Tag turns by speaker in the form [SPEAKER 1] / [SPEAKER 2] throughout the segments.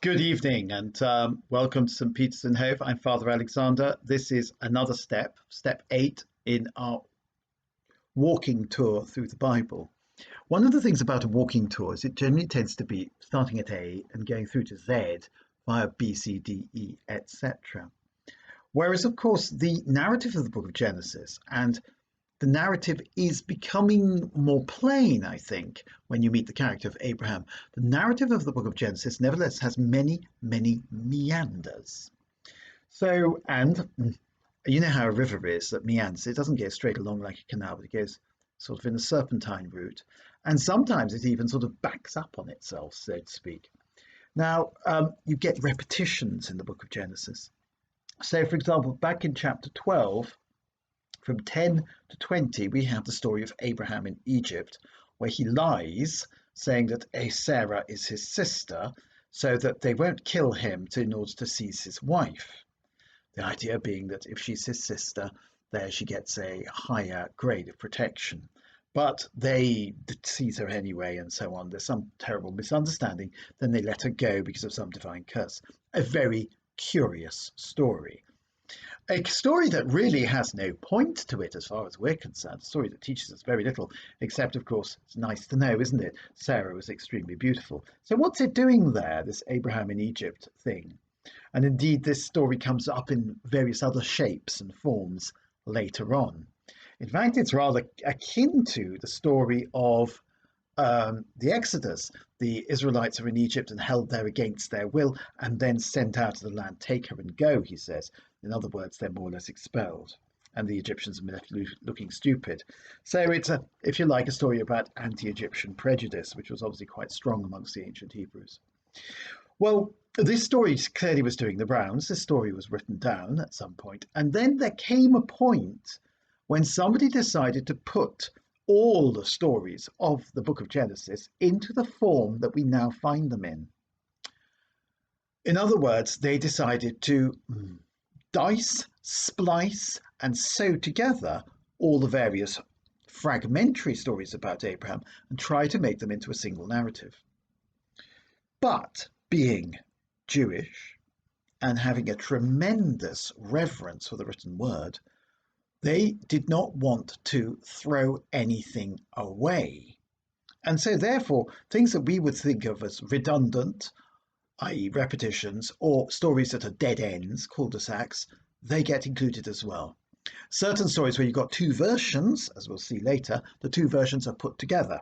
[SPEAKER 1] Good evening and welcome to St. Peter's in Hove. I'm Father Alexander. This is another step 8 in our walking tour through the Bible. One of the things about a walking tour is it generally tends to be starting at A and going through to Z via B, C, D, E, etc. Whereas, of course, the narrative of the book of Genesis and the narrative is becoming more plain, I think, when you meet the character of Abraham. The narrative of the book of Genesis, nevertheless, has many, many meanders. So, and you know how a river is that meanders. It doesn't go straight along like a canal, but it goes sort of in a serpentine route. And sometimes it even sort of backs up on itself, so to speak. Now, you get repetitions in the book of Genesis. So, for example, back in chapter 12, from 10 to 20, we have the story of Abraham in Egypt, where he lies, saying that Sarah is his sister, so that they won't kill him in order to seize his wife. The idea being that if she's his sister, there she gets a higher grade of protection. But they seize her anyway, and so on. There's some terrible misunderstanding. Then they let her go because of some divine curse. A very curious story. A story that really has no point to it as far as we're concerned, a story that teaches us very little, except, of course, it's nice to know, isn't it? Sarah was extremely beautiful. So what's it doing there, this Abraham in Egypt thing? And indeed, this story comes up in various other shapes and forms later on. In fact, it's rather akin to the story of the Exodus. The Israelites are in Egypt and held there against their will and then sent out of the land. Take her and go, he says. In other words, they're more or less expelled, and the Egyptians are left looking stupid. So it's, if you like, a story about anti-Egyptian prejudice, which was obviously quite strong amongst the ancient Hebrews. Well, this story clearly was doing the rounds. This story was written down at some point, and then there came a point when somebody decided to put all the stories of the book of Genesis into the form that we now find them in. In other words, they decided to dice, splice, and sew together all the various fragmentary stories about Abraham and try to make them into a single narrative. But being Jewish and having a tremendous reverence for the written word, they did not want to throw anything away. And so therefore, things that we would think of as redundant, i.e. repetitions, or stories that are dead ends, cul-de-sacs, they get included as well. Certain stories where you've got two versions, as we'll see later, the two versions are put together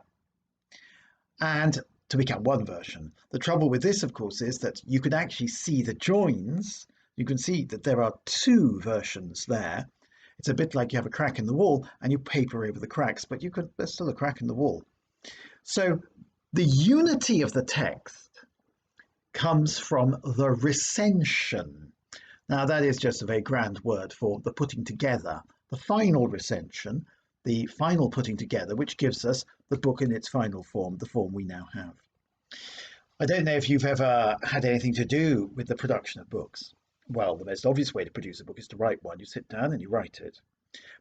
[SPEAKER 1] and to become one version. The trouble with this, of course, is that you can actually see the joins. You can see that there are two versions there. It's a bit like you have a crack in the wall and you paper over the cracks, but there's still a crack in the wall. So the unity of the text comes from the recension. Now that is just a very grand word for the putting together, the final recension, the final putting together, which gives us the book in its final form, the form we now have. I don't know if you've ever had anything to do with the production of books. Well, the most obvious way to produce a book is to write one. You sit down and you write it,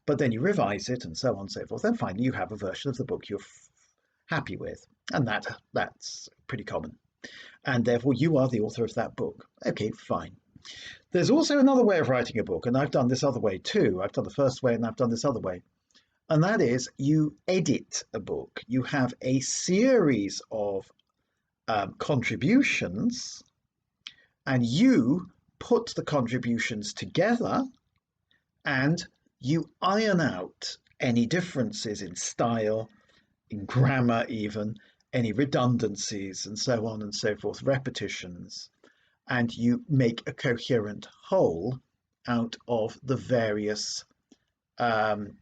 [SPEAKER 1] but then you revise it and so on and so forth. Then finally you have a version of the book you're happy with, and that's pretty common. And therefore you are the author of that book. Okay, fine. There's also another way of writing a book, and I've done this other way too. I've done the first way and I've done this other way. And that is you edit a book. You have a series of contributions, and you put the contributions together and you iron out any differences in style, in grammar even, any redundancies and so on and so forth, repetitions, and you make a coherent whole out of the various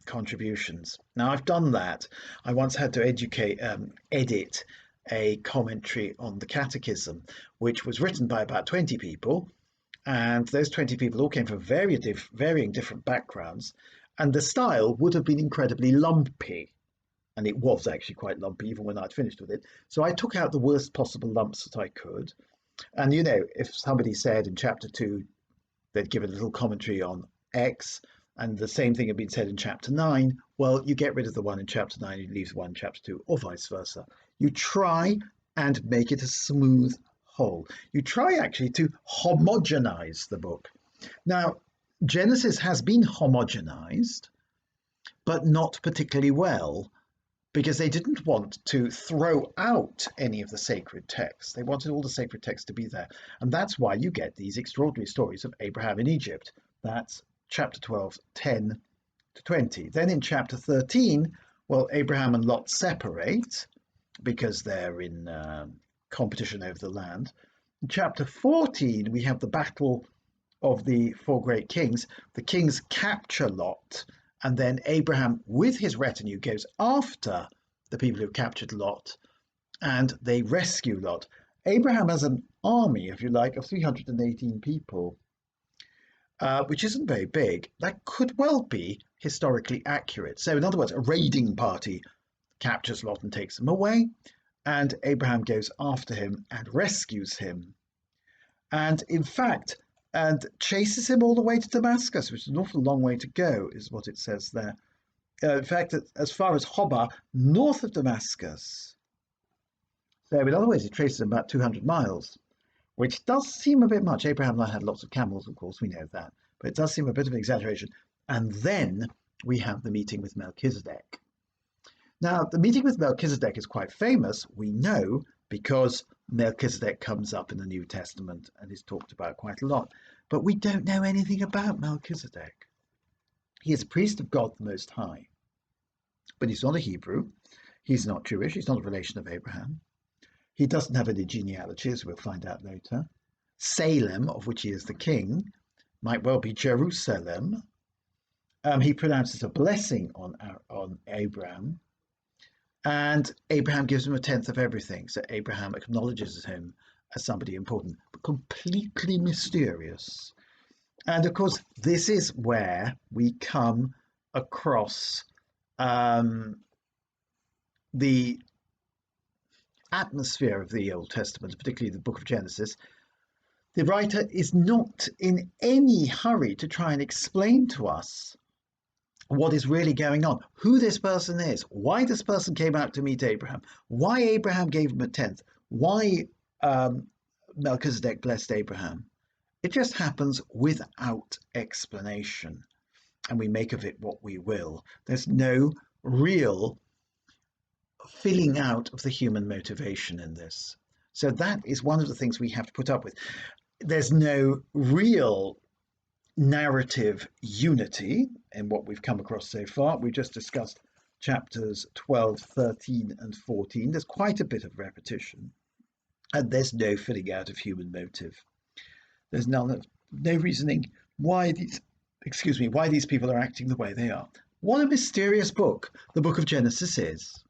[SPEAKER 1] contributions. Now I've done that. I once had to edit a commentary on the Catechism, which was written by about 20 people, and those 20 people all came from varying different backgrounds, and the style would have been incredibly lumpy, and it was actually quite lumpy even when I'd finished with it. So I took out the worst possible lumps that I could, and you know, if somebody said in chapter 2 they'd give a little commentary on X, and the same thing had been said in chapter 9, well, you get rid of the one in chapter 9, you leave the one in chapter 2, or vice versa. You try and make it a smooth whole. You try actually to homogenize the book. Now, Genesis has been homogenized, but not particularly well, because they didn't want to throw out any of the sacred texts. They wanted all the sacred texts to be there. And that's why you get these extraordinary stories of Abraham in Egypt. That's chapter 12, 10 to 20. Then in chapter 13, well, Abraham and Lot separate because they're in competition over the land. In chapter 14, we have the battle of the four great kings. The kings capture Lot, and then Abraham, with his retinue, goes after the people who captured Lot, and they rescue Lot. Abraham has an army, if you like, of 318 people, which isn't very big. That could well be historically accurate. So, in other words, a raiding party captures Lot and takes him away, and Abraham goes after him and rescues him. And in fact, and chases him all the way to Damascus, which is an awful long way to go, is what it says there. In fact, as far as Hobah, north of Damascus. So in other words, he traces him about 200 miles, which does seem a bit much. Abraham and I had lots of camels, of course, we know that, but it does seem a bit of an exaggeration. And then we have the meeting with Melchizedek. Now, the meeting with Melchizedek is quite famous, we know, because Melchizedek comes up in the New Testament and is talked about quite a lot. But we don't know anything about Melchizedek. He is a priest of God the Most High, but he's not a Hebrew. He's not Jewish. He's not a relation of Abraham. He doesn't have any genealogy, as we'll find out later. Salem, of which he is the king, might well be Jerusalem. He pronounces a blessing on Abraham, and Abraham gives him a tenth of everything. So Abraham acknowledges him as somebody important, but completely mysterious. And of course, this is where we come across the atmosphere of the Old Testament, particularly the book of Genesis. The writer is not in any hurry to try and explain to us what is really going on, who this person is, why this person came out to meet Abraham, why Abraham gave him a tenth, why Melchizedek blessed Abraham. It just happens without explanation, and we make of it what we will. There's no real filling out of the human motivation in this. So that is one of the things we have to put up with. There's no real narrative unity in what we've come across so far. We just discussed chapters 12, 13, and 14. There's quite a bit of repetition, and there's no filling out of human motive. There's no reasoning why these people are acting the way they are. What a mysterious book the book of Genesis is.